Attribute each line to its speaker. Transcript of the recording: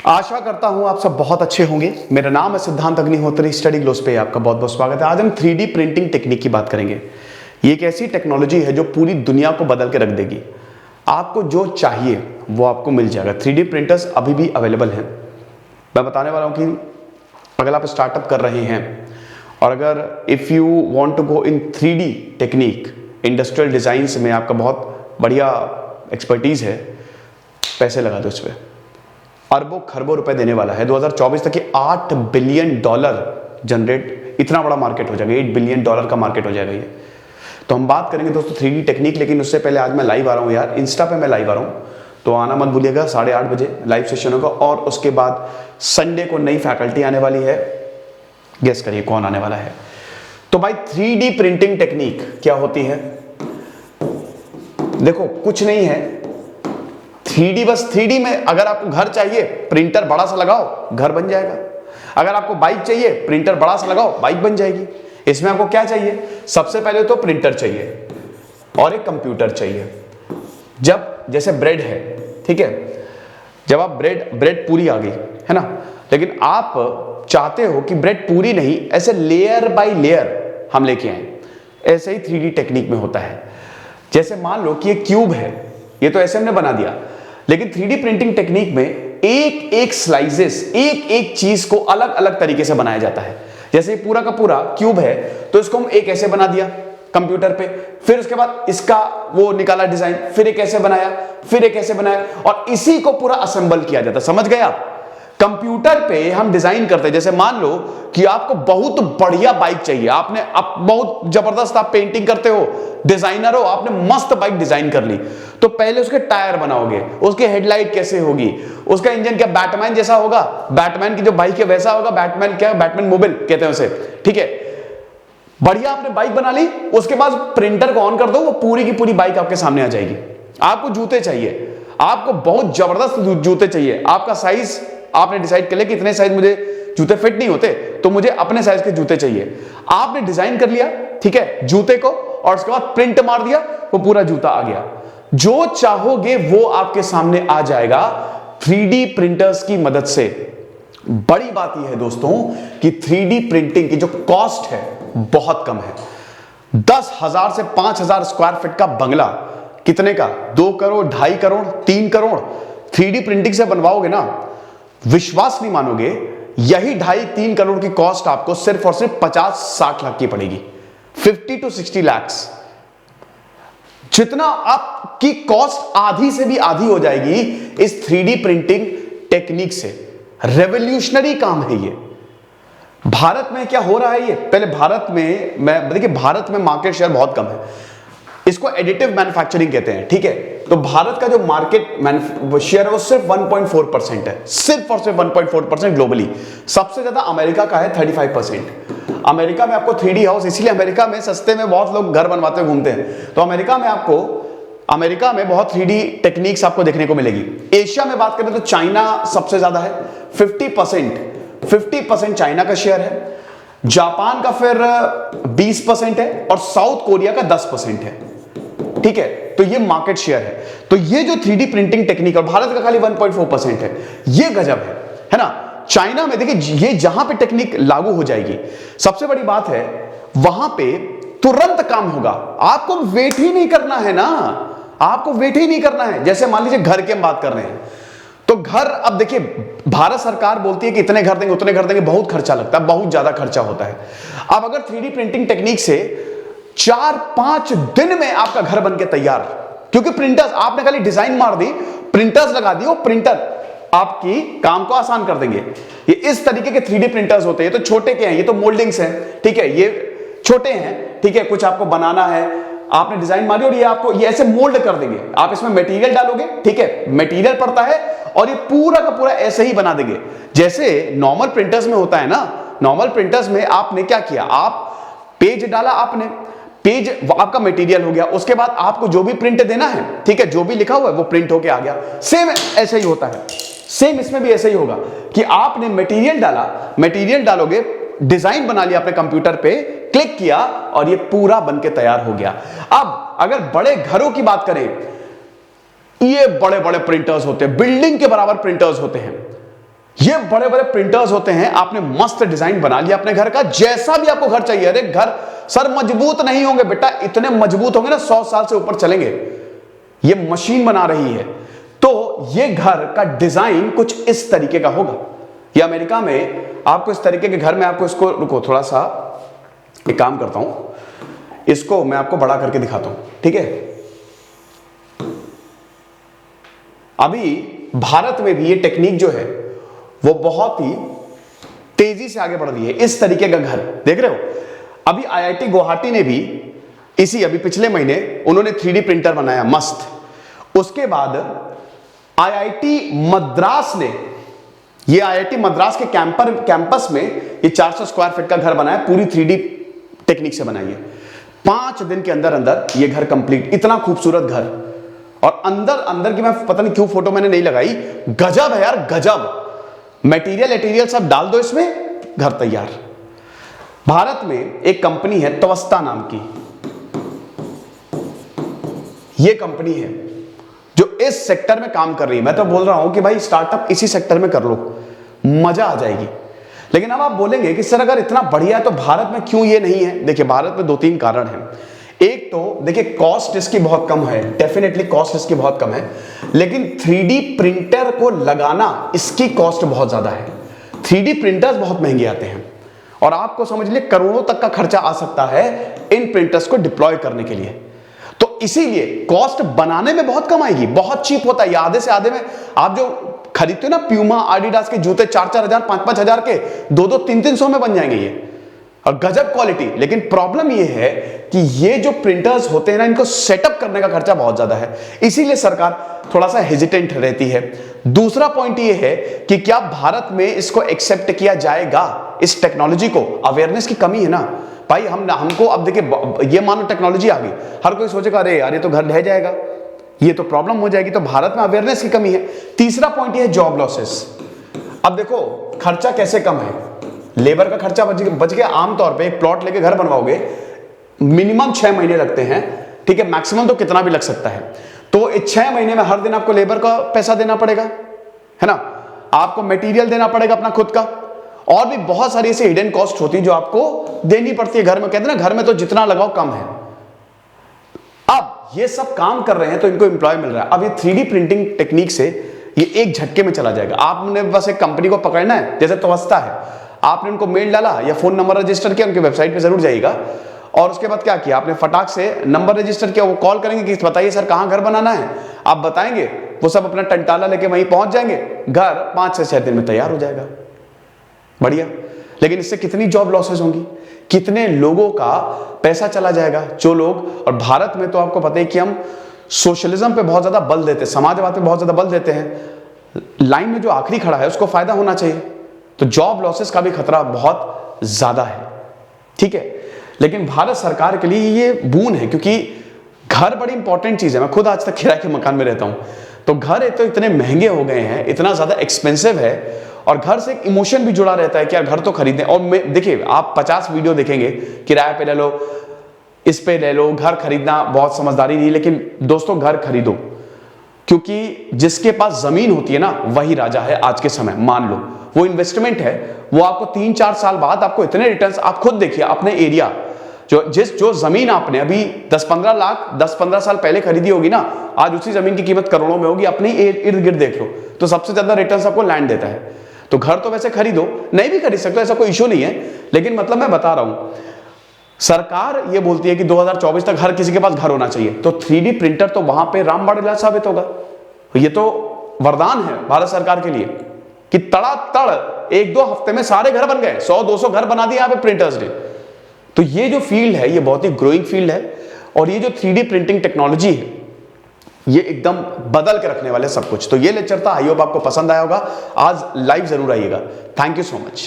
Speaker 1: आशा करता हूं आप सब बहुत अच्छे होंगे। मेरा नाम है सिद्धांत अग्निहोत्री, स्टडी ग्लोस पे आपका बहुत बहुत स्वागत है। आज हम 3D प्रिंटिंग टेक्निक की बात करेंगे। ये एक ऐसी टेक्नोलॉजी है जो पूरी दुनिया को बदल के रख देगी। आपको जो चाहिए वो आपको मिल जाएगा। 3D प्रिंटर्स अभी भी अवेलेबल हैं। मैं बताने वाला हूं कि अगर आप स्टार्टअप कर रहे हैं और अगर if you want to go in 3D technique, industrial designs में आपका बहुत बढ़िया एक्सपर्टीज़ है, पैसे लगा दो उस पर। अरबों खरबों रुपए देने वाला है। 2024 तक ये $8 बिलियन जनरेट, इतना बड़ा मार्केट हो जाएगा। $8 बिलियन का मार्केट हो जाएगा ये। तो हम बात करेंगे दोस्तों 3D टेक्निक, लेकिन उससे पहले आज मैं लाइव आ रहा हूँ यार, इंस्टा पे मैं लाइव आ रहा हूँ, तो आना मत भूलिएगा। 8:30 बजे लाइव सेशन होगा और उसके बाद संडे को नई फैकल्टी आने वाली है। गेस करिए कौन आने वाला है। तो भाई 3D प्रिंटिंग टेक्निक क्या होती है? देखो कुछ नहीं है 3D, बस 3D में अगर आपको घर चाहिए प्रिंटर बड़ा सा लगाओ, घर बन जाएगा। अगर आपको बाइक चाहिए प्रिंटर बड़ा सा लगाओ, बाइक बन जाएगी। इसमें आपको क्या चाहिए? सबसे पहले तो प्रिंटर चाहिए और एक कंप्यूटर चाहिए। जब जैसे ब्रेड है, ठीक है, जब आप ब्रेड पूरी आ गई है ना, लेकिन आप चाहते हो कि ब्रेड पूरी नहीं, ऐसे लेयर बाय लेयर हम लेके आए। ऐसे ही 3D टेक्निक में होता है। जैसे मान लो कि ये क्यूब है, ये तो ऐसे हमने बना दिया, लेकिन 3D प्रिंटिंग टेक्निक में एक एक स्लाइसेस, एक एक चीज को अलग अलग तरीके से बनाया जाता है। जैसे पूरा का पूरा क्यूब है तो इसको हम एक ऐसे बना दिया कंप्यूटर पे, फिर उसके बाद इसका वो निकाला डिजाइन, फिर एक ऐसे बनाया, फिर एक ऐसे बनाया, और इसी को पूरा असेंबल किया जाता है। समझ गए आप? कंप्यूटर पे हम डिजाइन करते हैं। जैसे मान लो कि आपको बहुत बढ़िया बाइक चाहिए, आपने आप बहुत जबरदस्त, आप पेंटिंग करते हो, डिजाइनर हो, आपने मस्त बाइक डिजाइन कर ली, तो पहले उसके टायर बनाओगे, उसकी हेडलाइट कैसे होगी, उसका इंजन क्या बैटमैन जैसा होगा, बैटमैन की जो बाइक है वैसा होगा, बैटमैन क्या, बैटमैन मोबाइल कहते हैं उसे, ठीक है। बढ़िया आपने बाइक बना ली, उसके बाद प्रिंटर को ऑन कर दो, वो पूरी की पूरी बाइक आपके सामने आ जाएगी। आपको जूते चाहिए, आपको बहुत जबरदस्त जूते चाहिए, आपका साइज आपने डिसाइड कर लिया कि इतने साइज मुझे जूते फिट नहीं होते, तो मुझे अपने साइज के जूते चाहिए। आपने डिजाइन कर लिया, ठीक है, जूते को, और उसके बाद प्रिंट मार दिया, वो पूरा जूता आ गया। जो चाहोगे वो आपके सामने आ जाएगा 3D प्रिंटर्स की मदद से। बड़ी बात यह है दोस्तों कि 3D प्रिंटिंग की जो कॉस्ट है बहुत कम है। 10,000 से 5,000 स्क्वायर फीट का बंगला कितने का? 2 करोड़, 2.5 करोड़, 3 करोड़ 3D प्रिंटिंग से बनवाओगे ना, विश्वास नहीं मानोगे, यही 2.5-3 करोड़ की कॉस्ट आपको सिर्फ और सिर्फ 50-60 लाख की पड़ेगी। 50 to 60 lakhs। जितना आपकी कॉस्ट आधी से भी आधी हो जाएगी इस 3D प्रिंटिंग टेक्निक से। रेवोल्यूशनरी काम है ये। भारत में क्या हो रहा है ये, पहले भारत में, मैं देखिए, भारत में मार्केट शेयर बहुत कम है, इसको एडिटिव मैन्युफैक्चरिंग कहते हैं, ठीक है। तो भारत का जो मार्केट शेयर है वो सिर्फ 1.4% है, सिर्फ और सिर्फ 1.4% ग्लोबली। सबसे ज्यादा अमेरिका का है 35%। अमेरिका में आपको 3D हाउस, इसीलिए अमेरिका में सस्ते में बहुत लोग घर बनवाते हुए घूमते हैं, तो अमेरिका में बहुत 3D टेक्निक्स आपको देखने को मिलेगी। एशिया में बात करें तो चाइना सबसे ज्यादा है, 50% चाइना का शेयर है, जापान का फिर 20% है, और साउथ कोरिया का 10% है, ठीक है। तो ये मार्केट शेयर है। तो ये जो 3D प्रिंटिंग टेक्निक, और भारत का खाली 1.4% है, ये गजब है ना। चाइना में देखिए, ये जहां पे टेक्निक लागू हो जाएगी, सबसे बड़ी बात है वहां पे तुरंत काम होगा। आपको वेट ही नहीं करना है ना, आपको वेट ही नहीं करना है। जैसे मान लीजिए घर की हम बात कर रहे हैं, तो घर, अब देखिए भारत सरकार बोलती है कि इतने घर देंगे, उतने घर देंगे, बहुत खर्चा लगता है, बहुत ज्यादा खर्चा होता है। अब अगर 3D प्रिंटिंग टेक्निक से 4-5 दिन में आपका घर बन के तैयार, क्योंकि प्रिंटर्स, आपने खाली डिजाइन मार दी, प्रिंटर्स लगा दी, वो प्रिंटर आपकी काम को आसान कर देंगे। ये इस तरीके के 3D प्रिंटर्स होते हैं। ये तो छोटे के हैं, ये तो मोल्डिंग्स हैं, ठीक है, ये छोटे हैं, ठीक है। कुछ आपको बनाना है, आपने डिजाइन मारी और ये आपको ये ऐसे मोल्ड कर देंगे। आप इसमें मटेरियल डालोगे, ठीक है, मटेरियल पड़ता है, और ये पूरा का पूरा ऐसे ही बना देंगे जैसे नॉर्मल प्रिंटर्स में होता है ना। नॉर्मल प्रिंटर्स में आपने क्या किया, आप पेज डाला, आपने पेज, आपका मटेरियल हो गया, उसके बाद आपको जो भी प्रिंट देना है, ठीक है, जो भी लिखा हुआ है वो प्रिंट होके आ गया। सेम ऐसे ही होता है, सेम इसमें भी ऐसे ही होगा कि आपने मटेरियल डाला, मटेरियल डालोगे, डिजाइन बना लिया अपने कंप्यूटर पे, क्लिक किया, और ये पूरा बनके तैयार हो गया। अब अगर बड़े घरों की बात करें, ये बड़े बड़े प्रिंटर्स होते हैं, बिल्डिंग के बराबर प्रिंटर्स होते हैं, ये बड़े बड़े प्रिंटर्स होते हैं, आपने मस्त डिजाइन बना लिया अपने घर का, जैसा भी आपको घर चाहिए। अरे घर सर मजबूत नहीं होंगे बेटा, इतने मजबूत होंगे ना 100 साल से ऊपर चलेंगे। ये मशीन बना रही है, तो ये घर का डिजाइन कुछ इस तरीके का होगा। ये अमेरिका में आपको इस तरीके के घर में आपको इसको, रुको थोड़ा सा एक काम करता हूं, इसको मैं आपको बड़ा करके दिखाता हूं, ठीक है। अभी भारत में भी ये टेक्निक जो है वो बहुत ही तेजी से आगे बढ़ रही है। इस तरीके का घर देख रहे हो, अभी आईआईटी गुवाहाटी ने भी अभी पिछले महीने उन्होंने 3D प्रिंटर बनाया मस्त। उसके बाद आईआईटी मद्रास ने, ये आईआईटी मद्रास के कैंपस में ये 400 स्क्वायर फीट का घर बनाया, पूरी 3D टेक्निक से बनाई है। 5 दिन के अंदर अंदर ये घर कंप्लीट, इतना खूबसूरत घर। और अंदर की मैं पता नहीं क्यों फोटो मैंने नहीं लगाई, गजब है यार गजब। मटेरियल सब डाल दो इसमें, घर तैयार। भारत में एक कंपनी है त्वस्ता नाम की, ये कंपनी है जो इस सेक्टर में काम कर रही है। मैं तो बोल रहा हूं कि भाई स्टार्टअप इसी सेक्टर में कर लो, मजा आ जाएगी। लेकिन अब आप बोलेंगे कि सर अगर इतना बढ़िया है तो भारत में क्यों ये नहीं है? देखिए भारत में 2-3 कारण हैं। एक तो देखिए कॉस्ट इसकी बहुत कम है, डेफिनेटली कॉस्ट इसकी बहुत कम है, लेकिन 3D प्रिंटर को लगाना इसकी कॉस्ट बहुत ज्यादा है। 3D प्रिंटर्स बहुत महंगे आते हैं और आपको समझ लीजिए करोड़ों तक का खर्चा आ सकता है इन प्रिंटर्स को डिप्लॉय करने के लिए। तो इसीलिए कॉस्ट बनाने में बहुत कम आएगी, बहुत चीप होता है। ये आधे से आधे में आप जो खरीदते हो ना प्यूमा आडिडास के जूते 4-4 हजार 5-5 हजार के 2-2 300 में बन जाएंगे ये, और गजब क्वालिटी। लेकिन प्रॉब्लम ये है कि ये जो प्रिंटर्स होते हैं ना, इनको सेटअप करने का खर्चा बहुत ज्यादा है, इसीलिए सरकार थोड़ा सा हेजिटेंट रहती है। दूसरा पॉइंट ये है कि क्या भारत में इसको एक्सेप्ट किया जाएगा, इस टेक्नोलॉजी को? अवेयरनेस की कमी है ना भाई। हमको अब देखिए ये मानो टेक्नोलॉजी आ गई, हर कोई सोचेगा अरे यार ये तो घर ढह जाएगा, ये तो प्रॉब्लम हो जाएगी। तो भारत में अवेयरनेस की कमी है। तीसरा पॉइंट ये है जॉब लॉसेस। अब देखो खर्चा कैसे कम है, लेबर का खर्चा बच गया। आमतौर पे एक प्लॉट लेके घर बनवाओगे मिनिमम 6 महीने लगते हैं, ठीक है, मैक्सिमम तो कितना भी लग सकता है। तो 6 महीने में हर दिन आपको लेबर का पैसा देना पड़ेगा, है ना, आपको मटेरियल देना पड़ेगा अपना खुद का, और भी बहुत सारी ऐसी हिडन कॉस्ट होती है जो आपको देनी पड़ती है घर में। कहते हैं ना घर में तो जितना लगाओ कम है। अब ये सब काम कर रहे हैं तो इनको एम्प्लॉय मिल रहा है। अब ये 3D प्रिंटिंग टेक्निक से ये एक झटके में चला जाएगा। आपने बस एक कंपनी को पकड़ना है, जैसे त्वस्ता है, आपने उनको मेल डाला या फोन नंबर रजिस्टर किया, उनके वेबसाइट पे जरूर जाइएगा, और उसके बाद क्या किया आपने, फटाक से नंबर रजिस्टर किया, वो कॉल करेंगे कि बताइए सर कहां घर बनाना है, आप बताएंगे, वो सब अपना टंटाला लेके वहीं पहुंच जाएंगे, घर 5 से 6 दिन में तैयार हो जाएगा। बढ़िया। लेकिन इससे कितनी जॉब लॉसेस होंगी, कितने लोगों का पैसा चला जाएगा जो लोग। और भारत में तो आपको पता है कि हम सोशलिज्म पे बहुत ज्यादा बल देते हैं, समाजवाद पे बहुत ज्यादा बल देते हैं। लाइन में जो आखिरी खड़ा है उसको फायदा होना चाहिए, तो जॉब लॉसेस का भी खतरा बहुत ज्यादा है, ठीक है। लेकिन भारत सरकार के लिए ये बून है, क्योंकि घर बड़ी इंपॉर्टेंट चीज है। मैं खुद आज तक किराए के मकान में रहता हूं, तो घर तो इतने महंगे हो गए हैं, इतना ज्यादा एक्सपेंसिव है, और घर से एक इमोशन भी जुड़ा रहता है कि यार घर तो खरीदें। और देखिए आप 50 वीडियो देखेंगे, किराए पे ले लो, इस पे ले लो, घर खरीदना बहुत समझदारी नहीं। लेकिन दोस्तों घर खरीदो, क्योंकि जिसके पास जमीन होती है ना वही राजा है आज के समय। मान लो वो इन्वेस्टमेंट है, वो आपको 3-4 साल बाद आपको इतने रिटर्न्स, आप खुद देखिए अपने एरिया, जो जमीन आपने अभी 10-15 साल पहले खरीदी होगी ना, आज उसी जमीन की कीमत करोड़ों में होगी। अपने इर्द गिर्द देख लो, तो सबसे ज्यादा रिटर्न्स आपको लैंड देता है। तो घर तो वैसे खरीदो, नहीं भी खरीद सकते, ऐसा कोई इशू नहीं है। लेकिन मतलब मैं बता रहा हूं, सरकार ये बोलती है कि 2024 तक हर किसी के पास घर होना चाहिए, तो 3D प्रिंटर तो वहां पे रामबाण इलाज साबित होगा। ये तो वरदान है भारत सरकार के लिए कि तड़ातड़ 1-2 हफ्ते में सारे घर बन गए, 100-200 घर बना दिए यहां पे प्रिंटर्स ने। तो ये जो फील्ड है ये बहुत ही ग्रोइंग फील्ड है, और ये जो 3D प्रिंटिंग टेक्नोलॉजी है ये एकदम बदल के रखने वाले सब कुछ। तो ये लेक्चर था, आई होप आपको पसंद आया होगा। आज लाइव जरूर आइएगा। Thank you so much.